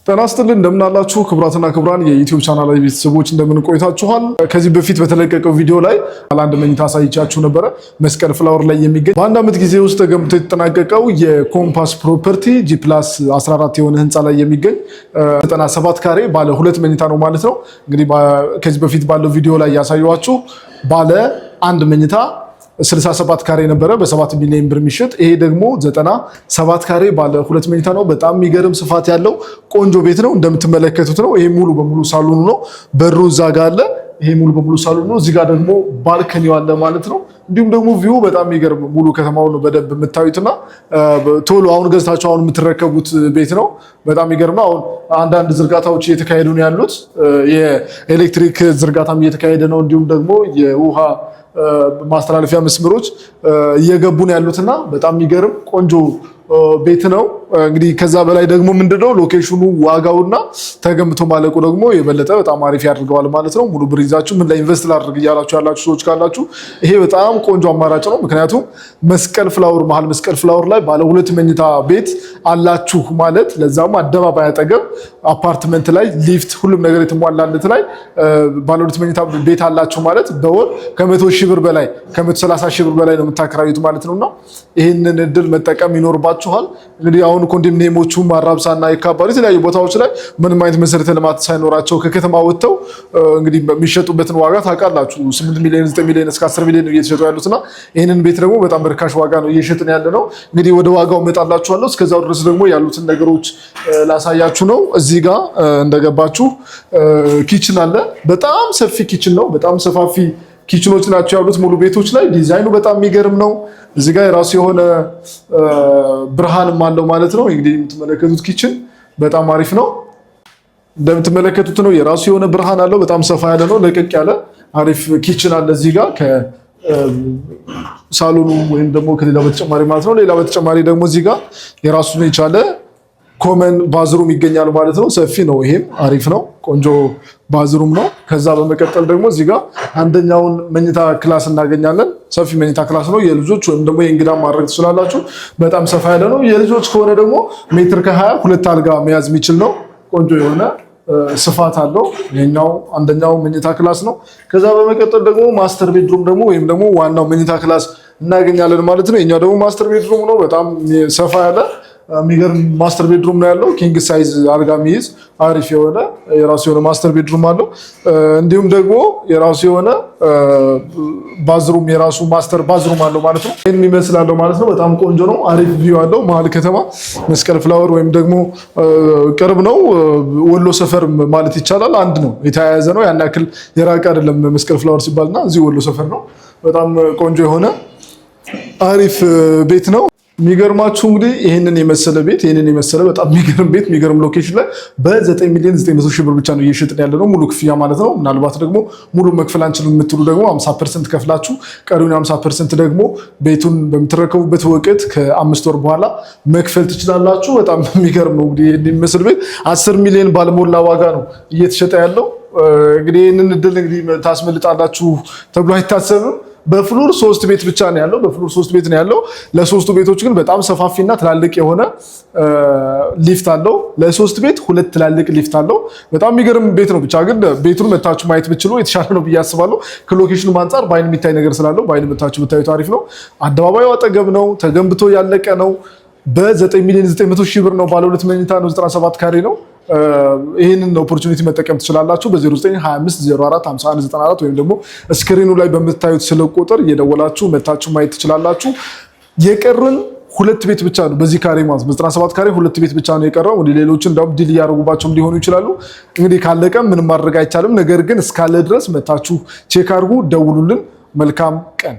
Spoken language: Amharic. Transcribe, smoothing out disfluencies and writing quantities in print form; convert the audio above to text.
ጤና ይስጥልን እንደምን አላችሁ ክቡራትና ክቡራን የዩቲዩብ ቻናል ላይ ቤተሰቦች እንደምን ቆይታችኋል? ከዚህ በፊት በተለቀቀው ቪዲዮ ላይ አንድ መኝታ አሳይቻችሁ ነበረ። መስቀል ፍላወር ላይ የሚገኝ በአንድ ዓመት ጊዜ ውስጥ ተገንብቶ የተጠናቀቀው የኮምፓስ ፕሮፐርቲ G+14 የሆነ ህንፃ ላይ የሚገኝ 97 ካሬ ባለ ሁለት መኝታ ነው ማለት ነው። እንግዲህ ከዚህ በፊት ባለው ቪዲዮ ላይ ያሳየኋችሁ ባለ አንድ መኝታ 67 ካሬ ነበረ በ7 ሚሊዮን ብር የሚሸጥ። ይሄ ደግሞ 97 ካሬ ባለ ሁለት መኝታ ነው። በጣም የሚገርም ስፋት ያለው ቆንጆ ቤት ነው። እንደምትመለከቱት ነው። ይሄ ሙሉ በሙሉ ሳሎኑ ነው። በሩ እዛ ጋር አለ። ይሄ ሙሉ በሙሉ ሳሎኑ ነው። እዚህ ጋር ደግሞ ባልከኒው አለ ማለት ነው። እንዲሁም ደግሞ ቪው በጣም የሚገርም ሙሉ ከተማውን ነው በደንብ የምታዩትና ቶሎ አሁን ገዝታችሁ አሁን የምትረከቡት ቤት ነው። በጣም የሚገርም ነው። አሁን አንዳንድ ዝርጋታዎች እየተካሄዱ ነው ያሉት። የኤሌክትሪክ ዝርጋታም እየተካሄደ ነው። እንዲሁም ደግሞ የውሃ ማስተላለፊያ መስመሮች እየገቡ ነው ያሉትና በጣም የሚገርም ቆንጆ ቤት ነው። እንግዲህ ከዛ በላይ ደግሞ ምንድነው ሎኬሽኑ ዋጋውና ተገምቶ ማለቁ ደግሞ የበለጠ በጣም አሪፍ ያደርገዋል ማለት ነው። ሙሉ ብር ይዛችሁ ምን ላይ ኢንቨስት ላድርግ እያላችሁ ያላችሁ ሰዎች ካላችሁ ይሄ በጣም ቆንጆ አማራጭ ነው። ምክንያቱም መስቀል ፍላወር መሀል መስቀል ፍላወር ላይ ባለ ሁለት መኝታ ቤት አላችሁ ማለት ለዛም አደባባይ አጠገብ አፓርትመንት ላይ ሊፍት ሁሉም ነገር የተሟላለት ላይ ባለ ሁለት መኝታ ቤት አላችሁ ማለት በወር ከ100 ሺህ ብር በላይ ከ130 ሺህ ብር በላይ ነው የምታከራዩት ማለት ነውና ይሄንን እድል መጠቀም ይኖርባችኋል። እንግዲህ አሁን ኮንዶሚኒየሞቹ ማራብሳና የካባሪ የተለያዩ ቦታዎች ላይ ምንም አይነት መሰረተ ልማት ሳይኖራቸው ከከተማ ወጥተው እንግዲህ የሚሸጡበትን ዋጋ ታውቃላችሁ። 8 ሚሊዮን 9 ሚሊዮን እስከ 10 ሚሊዮን እየተሸጡ ያሉትና ይሄንን ቤት ደግሞ በጣም በርካሽ ዋጋ ነው እየሸጥን ያለ ነው። እንግዲህ ወደ ዋጋው እመጣላችኋለሁ። እስከዛው ድረስ ደግሞ ያሉትን ነገሮች ላሳያችሁ ነው። እዚህ ጋር እንደገባችሁ ኪችን አለ። በጣም ሰፊ ኪችን ነው። በጣም ሰፋፊ ኪችኖች ናቸው ያሉት ሙሉ ቤቶች ላይ። ዲዛይኑ በጣም የሚገርም ነው። እዚህ ጋር የራሱ የሆነ ብርሃንም አለው ማለት ነው። እንግዲህ የምትመለከቱት ኪችን በጣም አሪፍ ነው። እንደምትመለከቱት ነው። የራሱ የሆነ ብርሃን አለው። በጣም ሰፋ ያለ ነው። ለቀቅ ያለ አሪፍ ኪችን አለ እዚህ ጋር ከሳሎኑ ወይም ደግሞ ከሌላ በተጨማሪ ማለት ነው። ሌላ በተጨማሪ ደግሞ እዚህ ጋር የራሱን የቻለ ኮመን ባዝሩም ይገኛል ማለት ነው። ሰፊ ነው። ይሄም አሪፍ ነው። ቆንጆ ባዝሩም ነው። ከዛ በመቀጠል ደግሞ እዚህ ጋር አንደኛውን መኝታ ክላስ እናገኛለን። ሰፊ መኝታ ክላስ ነው። የልጆች ወይም ደግሞ የእንግዳ ማድረግ ትችላላችሁ። በጣም ሰፋ ያለ ነው። የልጆች ከሆነ ደግሞ ሜትር ከ20 ሁለት አልጋ መያዝ የሚችል ነው። ቆንጆ የሆነ ስፋት አለው። ይሄኛው አንደኛው መኝታ ክላስ ነው። ከዛ በመቀጠል ደግሞ ማስተር ቤድሩም ደግሞ ወይም ደግሞ ዋናው መኝታ ክላስ እናገኛለን ማለት ነው። ይሄኛው ደግሞ ማስተር ቤድሩም ነው። በጣም ሰፋ ያለ የሚገርም ማስተር ቤድሩም ነው ያለው። ኪንግ ሳይዝ አልጋ የሚይዝ አሪፍ የሆነ የራሱ የሆነ ማስተር ቤድሩም አለው። እንዲሁም ደግሞ የራሱ የሆነ ባዝሩም የራሱ ማስተር ባዝሩም አለው ማለት ነው። ይሄን ይመስላል ማለት ነው። በጣም ቆንጆ ነው። አሪፍ ቪው አለው። መሀል ከተማ መስቀል ፍላወር ወይም ደግሞ ቅርብ ነው። ወሎ ሰፈር ማለት ይቻላል። አንድ ነው፣ የተያያዘ ነው። ያን ያክል የራቀ አይደለም። መስቀል ፍላወር ሲባልና እዚህ ወሎ ሰፈር ነው። በጣም ቆንጆ የሆነ አሪፍ ቤት ነው። የሚገርማችሁ እንግዲህ ይሄንን የመሰለ ቤት ይሄንን የመሰለ በጣም የሚገርም ቤት የሚገርም ሎኬሽን ላይ በ9 ሚሊዮን 900 ሺህ ብር ብቻ ነው እየሸጥን ያለ ነው። ሙሉ ክፍያ ማለት ነው። ምናልባት ደግሞ ሙሉ መክፈል አንችልም የምትሉ ደግሞ 50% ከፍላችሁ ቀሪውን 50% ደግሞ ቤቱን በምትረከቡበት ወቅት ከ5 ወር በኋላ መክፈል ትችላላችሁ። በጣም የሚገርም ነው። እንግዲህ ይሄንን የመሰለ ቤት 10 ሚሊዮን ባለሞላ ዋጋ ነው እየተሸጠ ያለው። እንግዲህ ይሄንን እድል እንግዲህ ታስመልጣላችሁ ተብሎ አይታሰብም። በፍሎር 3 ቤት ብቻ ነው ያለው። በፍሎር 3 ቤት ነው ያለው። ለሶስቱ ቤቶች ግን በጣም ሰፋፊና ትላልቅ የሆነ ሊፍት አለው። ለ3 ቤት 2 ትላልቅ ሊፍት አለው። በጣም የሚገርም ቤት ነው። ብቻ ግን ቤቱን መታችሁ ማየት ብትችሉ የተሻለ ነው ብዬ አስባለሁ። ከሎኬሽኑ አንፃር በአይን የሚታይ ነገር ስላለው በአይን መታችሁ ብታዩት አሪፍ ነው። አደባባዩ አጠገብ ነው። ተገንብቶ ያለቀ ነው። በ9 ሚሊዮን 900 ሺህ ብር ነው። ባለ ሁለት መኝታ ነው። 97 ካሬ ነው። ይህንን ኦፖርቹኒቲ መጠቀም ትችላላችሁ። በ0925045194 ወይም ደግሞ ስክሪኑ ላይ በምታዩት ስልክ ቁጥር እየደወላችሁ መታችሁ ማየት ትችላላችሁ። የቀሩን 2 ቤት ብቻ ነው በዚህ ካሬ ማለት በ97 ካሬ 2 ቤት ብቻ ነው የቀረው። እንግዲህ ሌሎች እንደውም ዲል እያደረጉባቸው ሊሆኑ ይችላሉ። እንግዲህ ካለቀ ምንም ማድረግ አይቻልም። ነገር ግን እስካለ ድረስ መታችሁ ቼክ አድርጉ፣ ደውሉልን። መልካም ቀን